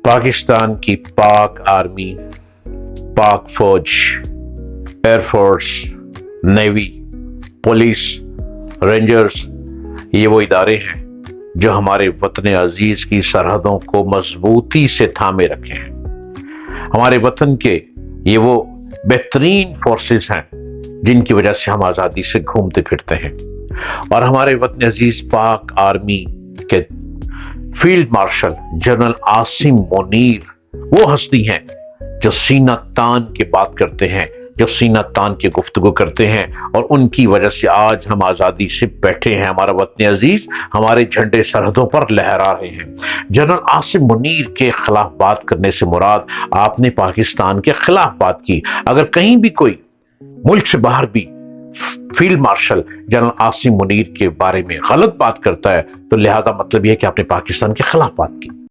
पाकिस्तान की पाक आर्मी, पाक फौज, एयरफोर्स, नेवी, पुलिस, रेंजर्स, ये वो इदारे हैं जो हमारे वतन अजीज की सरहदों को मजबूती से थामे रखे हैं। हमारे वतन के ये वो बेहतरीन फोर्सेस हैं जिनकी वजह से हम आजादी से घूमते फिरते हैं। और हमारे वतन अजीज पाक आर्मी के field marshal general Asim Munir वो हस्ती हैं जो सीना तान के बात करते हैं, जो सीना तान के गुफ्तगू करते हैं, और उनकी वजह से आज हम आजादी से बैठे हैं। हमारा वतन अजीज हमारे झंडे सरहदों पर लहरा रहे हैं। जनरल आसिम मुनीर के खिलाफ बात करने से मुराद आपने पाकिस्तान के खिलाफ बात की। अगर कहीं भी कोई मुल्क से बाहर भी field marshal general Asim Munir के बारे में गलत बात करता है तो लिहाजा मतलब यह है कि आपने पाकिस्तान के खिलाफ बात की।